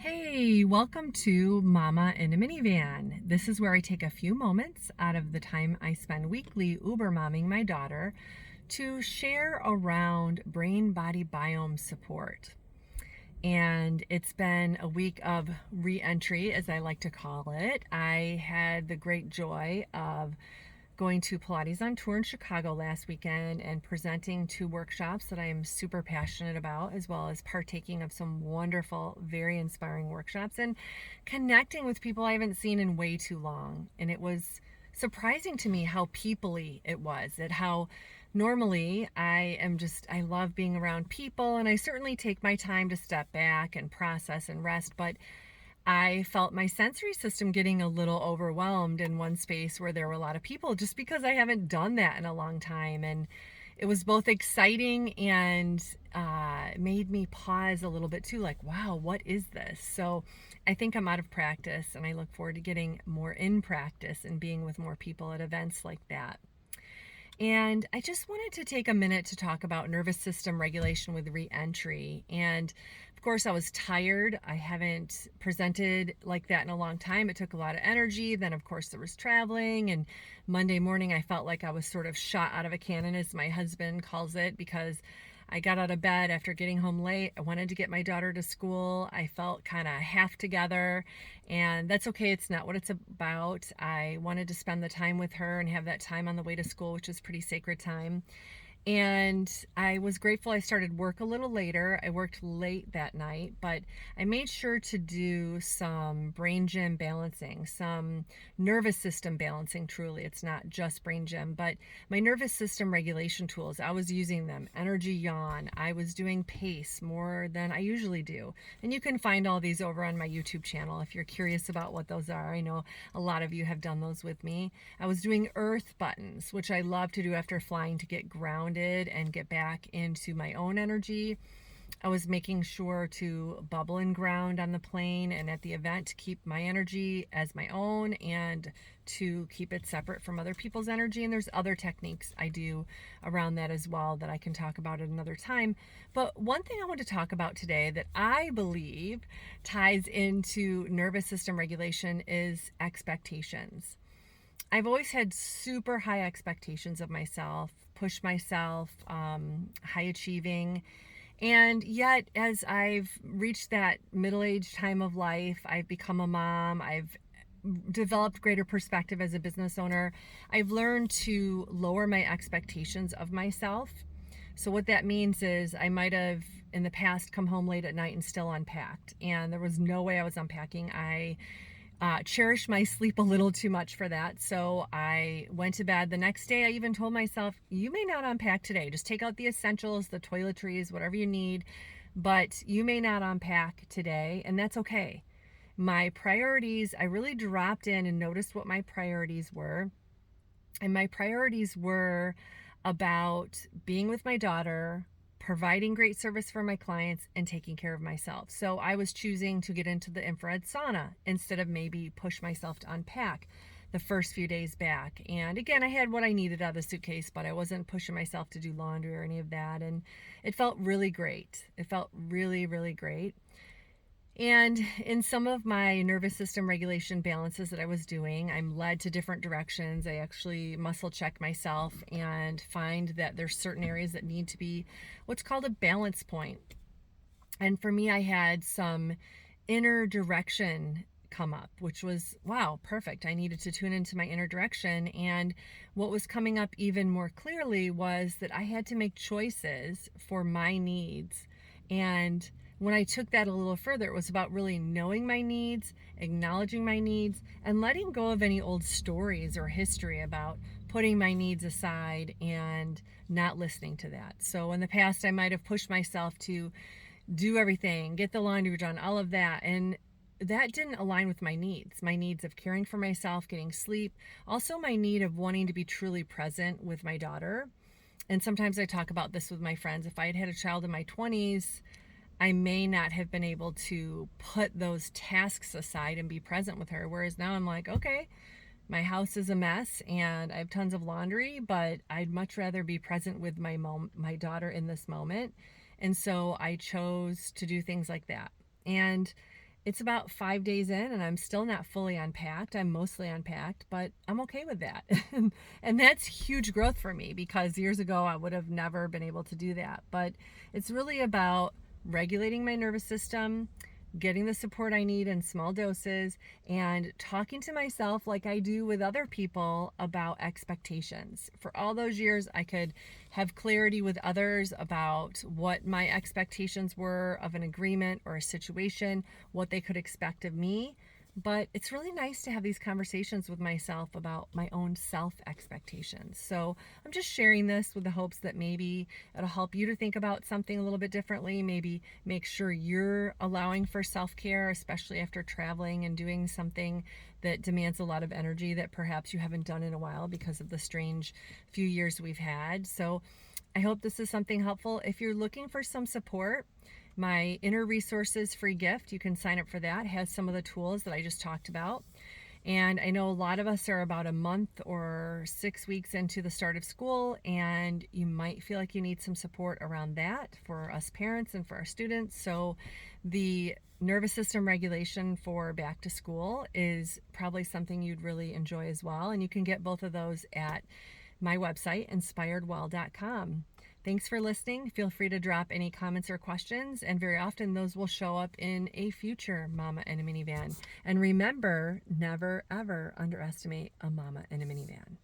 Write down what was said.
Hey, welcome to Mama in a Minivan. This is where I take a few moments out of the time I spend weekly Uber momming my daughter to share around brain body biome support. And it's been a week of reentry, as I like to call it. I had the great joy of going to Pilates on tour in Chicago last weekend and presenting two workshops that I am super passionate about, as well as partaking of some wonderful, very inspiring workshops and connecting with people I haven't seen in way too long. And it was surprising to me how people-y it was, at how normally I love being around people, and I certainly take my time to step back and process and rest, but I felt my sensory system getting a little overwhelmed in one space where there were a lot of people, just because I haven't done that in a long time. And it was both exciting and made me pause a little bit too, like, wow, what is this? So I think I'm out of practice, and I look forward to getting more in practice and being with more people at events like that. And I just wanted to take a minute to talk about nervous system regulation with reentry. And of course, I was tired. I haven't presented like that in a long time. It took a lot of energy. Then, of course, there was traveling. And Monday morning, I felt like I was sort of shot out of a cannon, as my husband calls it, because I got out of bed after getting home late. I wanted to get my daughter to school. I felt kind of half together, and that's okay. It's not what it's about. I wanted to spend the time with her and have that time on the way to school, which is pretty sacred time. And I was grateful I started work a little later. I worked late that night, but I made sure to do some brain gym balancing, some nervous system balancing. Truly, it's not just brain gym, but my nervous system regulation tools, I was using them. Energy yawn. I was doing pace more than I usually do. And you can find all these over on my YouTube channel if you're curious about what those are. I know a lot of you have done those with me. I was doing earth buttons, which I love to do after flying to get grounded and get back into my own energy. I was making sure to bubble and ground on the plane and at the event to keep my energy as my own and to keep it separate from other people's energy. And there's other techniques I do around that as well that I can talk about at another time. But one thing I want to talk about today that I believe ties into nervous system regulation is expectations. I've always had super high expectations of myself, push myself, high achieving. And yet, as I've reached that middle-aged time of life, I've become a mom, I've developed greater perspective as a business owner, I've learned to lower my expectations of myself. So what that means is I might have in the past come home late at night and still unpacked, and there was no way I was unpacking. I cherished my sleep a little too much for that. So I went to bed. The next day, I even told myself, you may not unpack today. Just take out the essentials, the toiletries, whatever you need, but you may not unpack today, and that's okay. My priorities, I really dropped in and noticed what my priorities were. And my priorities were about being with my daughter, providing great service for my clients, and taking care of myself. So I was choosing to get into the infrared sauna instead of maybe push myself to unpack the first few days back. And again, I had what I needed out of the suitcase, but I wasn't pushing myself to do laundry or any of that. And it felt really great. It felt really, really great. And in some of my nervous system regulation balances that I was doing, I'm led to different directions. I actually muscle check myself and find that there's certain areas that need to be what's called a balance point. And for me, I had some inner direction come up, which was, wow, perfect. I needed to tune into my inner direction. And what was coming up even more clearly was that I had to make choices for my needs. And when I took that a little further, it was about really knowing my needs, acknowledging my needs, and letting go of any old stories or history about putting my needs aside and not listening to that. So in the past, I might have pushed myself to do everything, get the laundry done, all of that. And that didn't align with my needs of caring for myself, getting sleep, also my need of wanting to be truly present with my daughter. And sometimes I talk about this with my friends. If I had had a child in my 20s, I may not have been able to put those tasks aside and be present with her. Whereas now I'm like, okay, my house is a mess and I have tons of laundry, but I'd much rather be present with my daughter in this moment. And so I chose to do things like that. And It's about 5 days in and I'm still not fully unpacked. I'm mostly unpacked, but I'm okay with that. And that's huge growth for me because years ago I would have never been able to do that. But it's really about regulating my nervous system, getting the support I need in small doses, and talking to myself like I do with other people about expectations. For all those years, I could have clarity with others about what my expectations were of an agreement or a situation, what they could expect of me. But it's really nice to have these conversations with myself about my own self expectations. So I'm just sharing this with the hopes that maybe it'll help you to think about something a little bit differently. Maybe make sure you're allowing for self care, especially after traveling and doing something that demands a lot of energy that perhaps you haven't done in a while because of the strange few years we've had. So I hope this is something helpful. If you're looking for some support, my Inner Resources free gift, you can sign up for that. It has some of the tools that I just talked about. And I know a lot of us are about a month or 6 weeks into the start of school, and you might feel like you need some support around that for us parents and for our students. So the nervous system regulation for back to school is probably something you'd really enjoy as well. And you can get both of those at my website, inspiredwell.com. Thanks for listening. Feel free to drop any comments or questions, and very often those will show up in a future Mama in a Minivan. And remember, never ever underestimate a mama in a minivan.